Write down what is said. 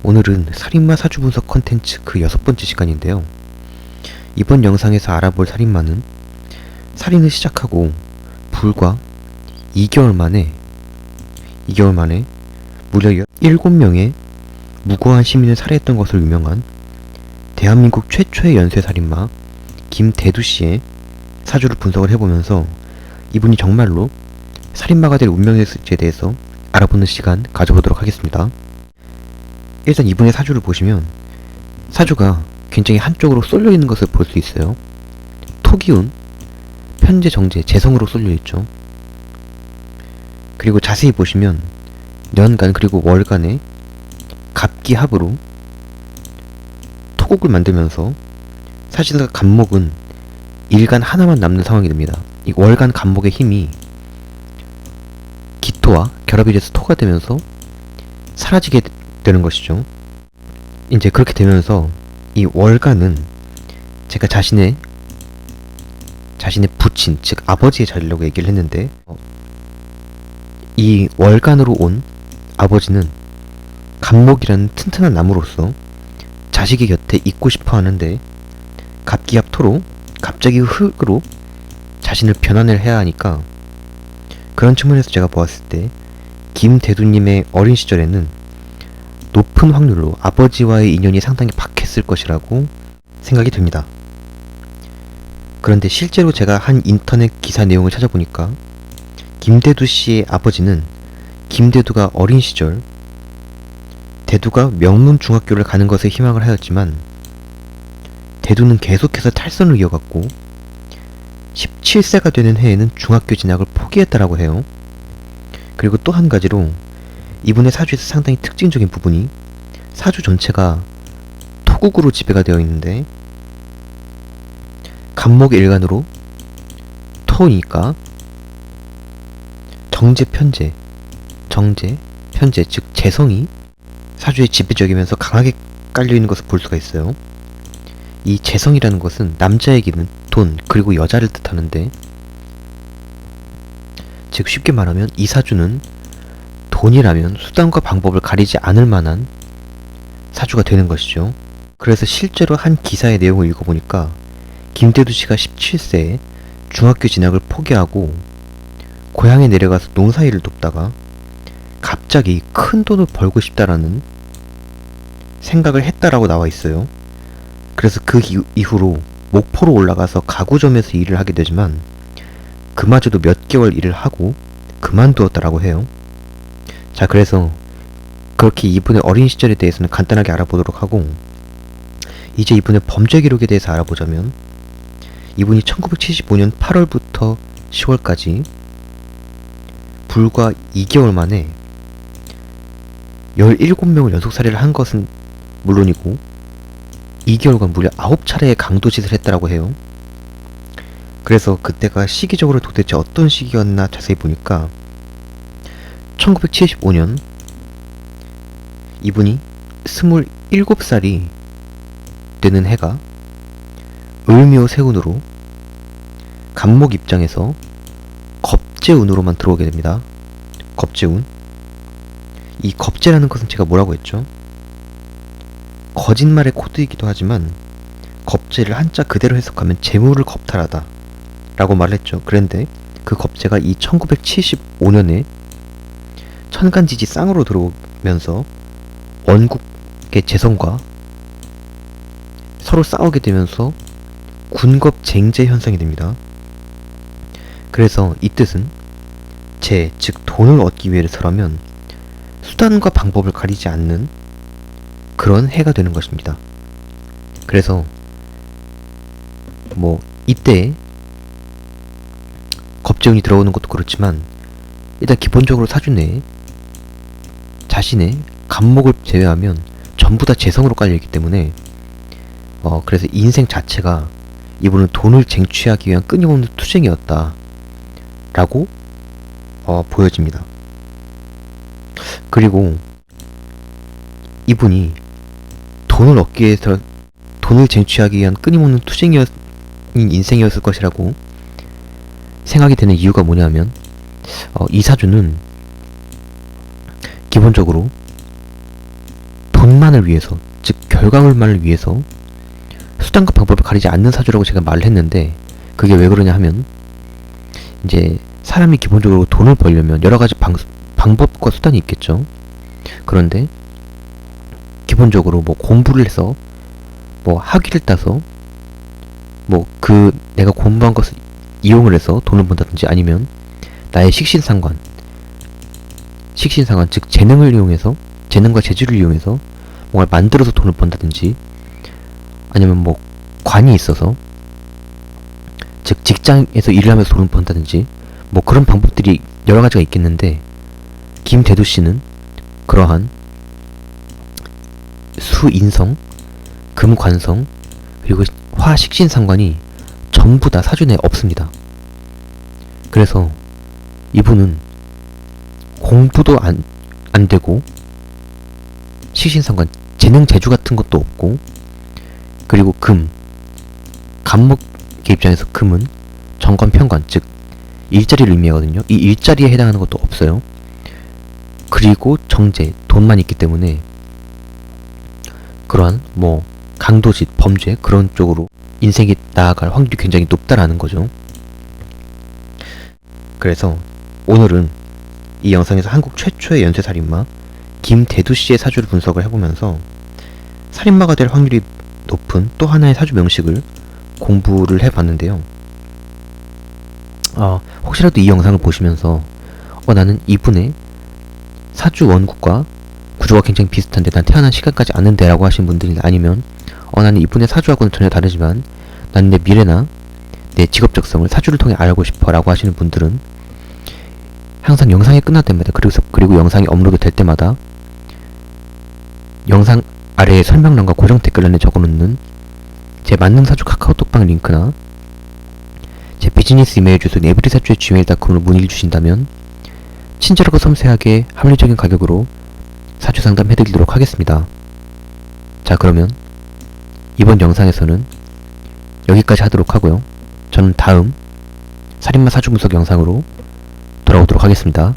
오늘은 살인마 사주 분석 컨텐츠 그 6번째 시간인데요. 이번 영상에서 알아볼 살인마는 살인을 시작하고 불과 2개월 만에 무려 7명의 무고한 시민을 살해했던 것으로 유명한 대한민국 최초의 연쇄살인마 김대두씨의 사주를 분석을 해보면서 이분이 정말로 살인마가 될 운명이었을지에 대해서 알아보는 시간 가져보도록 하겠습니다. 일단 이분의 사주를 보시면 사주가 굉장히 한쪽으로 쏠려있는 것을 볼 수 있어요. 토기운, 편재, 정제, 재성으로 쏠려있죠. 그리고 자세히 보시면 년간 그리고 월간의 갑기합으로 토국을 만들면서 사실상 간목은 일간 하나만 남는 상황이 됩니다. 이 월간 간목의 힘이 기토와 결합이 돼서 토가 되면서 사라지게 되는 것이죠. 이제 그렇게 되면서 이 월간은 제가 자신의 부친, 즉 아버지의 자리라고 얘기를 했는데 이 월간으로 온 아버지는 간목이라는 튼튼한 나무로서 자식의 곁에 있고 싶어 하는데 갑기합 토로 갑자기 흙으로 자신을 변환을 해야 하니까, 그런 측면에서 제가 보았을 때 김대두님의 어린 시절에는 높은 확률로 아버지와의 인연이 상당히 박했을 것이라고 생각이 됩니다. 그런데 실제로 제가 한 인터넷 기사 내용을 찾아보니까 김대두 씨의 아버지는 김대두가 어린 시절 대두가 명문 중학교를 가는 것에 희망을 하였지만 대두는 계속해서 탈선을 이어갔고 17세가 되는 해에는 중학교 진학을 포기했다라고 해요. 그리고 또 한 가지로 이분의 사주에서 상당히 특징적인 부분이 사주 전체가 토국으로 지배가 되어 있는데 간목의 일간으로 토니까 정제, 편제, 즉 재성이 사주에 지배적이면서 강하게 깔려있는 것을 볼 수가 있어요. 이 재성이라는 것은 남자에게는 돈 그리고 여자를 뜻하는데, 즉 쉽게 말하면 이 사주는 돈이라면 수단과 방법을 가리지 않을 만한 사주가 되는 것이죠. 그래서 실제로 한 기사의 내용을 읽어보니까 김대두씨가 17세에 중학교 진학을 포기하고 고향에 내려가서 농사일을 돕다가 갑자기 큰 돈을 벌고 싶다라는 생각을 했다라고 나와 있어요. 그래서 그 이후로 목포로 올라가서 가구점에서 일을 하게 되지만 그마저도 몇 개월 일을 하고 그만두었다라고 해요. 자, 그래서 그렇게 이분의 어린 시절에 대해서는 간단하게 알아보도록 하고, 이제 이분의 범죄 기록에 대해서 알아보자면 이분이 1975년 8월부터 10월까지 불과 2개월 만에 17명을 연속살해를 한 것은 물론이고 2개월간 무려 9차례의 강도짓을 했다라고 해요. 그래서 그때가 시기적으로 도대체 어떤 시기였나 자세히 보니까 1975년 이분이 27살이 되는 해가 을묘 세운으로 간목 입장에서 겁재운으로만 들어오게 됩니다. 겁재운. 이 겁재라는 것은 제가 뭐라고 했죠? 거짓말의 코드이기도 하지만 겁재를 한자 그대로 해석하면 재물을 겁탈하다 라고 말했죠. 그런데 그 겁재가 이 1975년에 천간지지 쌍으로 들어오면서 원국의 재성과 서로 싸우게 되면서 군겁쟁제 현상이 됩니다. 그래서 이 뜻은 즉 돈을 얻기 위해서라면 수단과 방법을 가리지 않는 그런 해가 되는 것입니다. 그래서 이때 겁재운이 들어오는 것도 그렇지만 일단 기본적으로 사주 내에 자신의 간목을 제외하면 전부 다 재성으로 깔려있기 때문에 그래서 인생 자체가 이분은 돈을 쟁취하기 위한 끊임없는 투쟁이었다 라고 보여집니다. 그리고 이분이 돈을 얻기 위해서 돈을 쟁취하기 위한 끊임없는 투쟁인 인생이었을 것이라고 생각이 되는 이유가 뭐냐면 이 사주는 기본적으로 돈만 결과만을 위해서, 즉 결과물만을 위해서 수단과 방법을 가리지 않는 사주라고 제가 말을 했는데, 그게 왜 그러냐 하면, 이제 사람이 기본적으로 돈을 벌려면 여러 가지 방법과 수단이 있겠죠. 그런데 기본적으로 뭐 공부를 해서 뭐 학위를 따서 뭐 내가 공부한 것을 이용을 해서 돈을 번다든지, 아니면 나의 식신상관, 즉 재능을 이용해서, 재능과 재주를 이용해서 뭔가 만들어서 돈을 번다든지, 아니면 뭐 관이 있어서, 즉 직장에서 일을 하면서 돈을 번다든지, 뭐 그런 방법들이 여러 가지가 있겠는데, 김대두 씨는 그러한 수인성, 금관성, 그리고 화식신상관이 전부 다 사주 내에 없습니다. 그래서 이분은 공부도 안 되고, 식신상관, 재능 재주 같은 것도 없고, 그리고 간목의 입장에서 금은 정관 편관, 즉 일자리를 의미하거든요. 이 일자리에 해당하는 것도 없어요. 그리고 정제, 돈만 있기 때문에 그러한 뭐 강도짓, 범죄, 그런 쪽으로 인생이 나아갈 확률이 굉장히 높다라는 거죠. 그래서 오늘은 이 영상에서 한국 최초의 연쇄살인마 김대두 씨의 사주를 분석을 해보면서 살인마가 될 확률이 높은 또 하나의 사주 명식을 공부를 해봤는데요. 혹시라도 이 영상을 보시면서 나는 이분의 사주 원국과 구조가 굉장히 비슷한데 난 태어난 시간까지 아는데 라고 하신 분들이, 아니면 나는 이분의 사주하고는 전혀 다르지만 난 내 미래나 내 직업적성을 사주를 통해 알고 싶어 라고 하시는 분들은 항상 영상이 끝날 때마다, 그리고 영상이 업로드 될 때마다 영상 아래에 설명란과 고정 댓글란에 적어놓는 제 맞는 사주 카카오톡방 링크나 제 비즈니스 이메일 주소 nevrsa주@gmail.com으로 문의를 주신다면 친절하고 섬세하게 합리적인 가격으로 사주 상담 해드리도록 하겠습니다. 자, 그러면 이번 영상에서는 여기까지 하도록 하고요. 저는 다음 살인마 사주 분석 영상으로 돌아오도록 하겠습니다.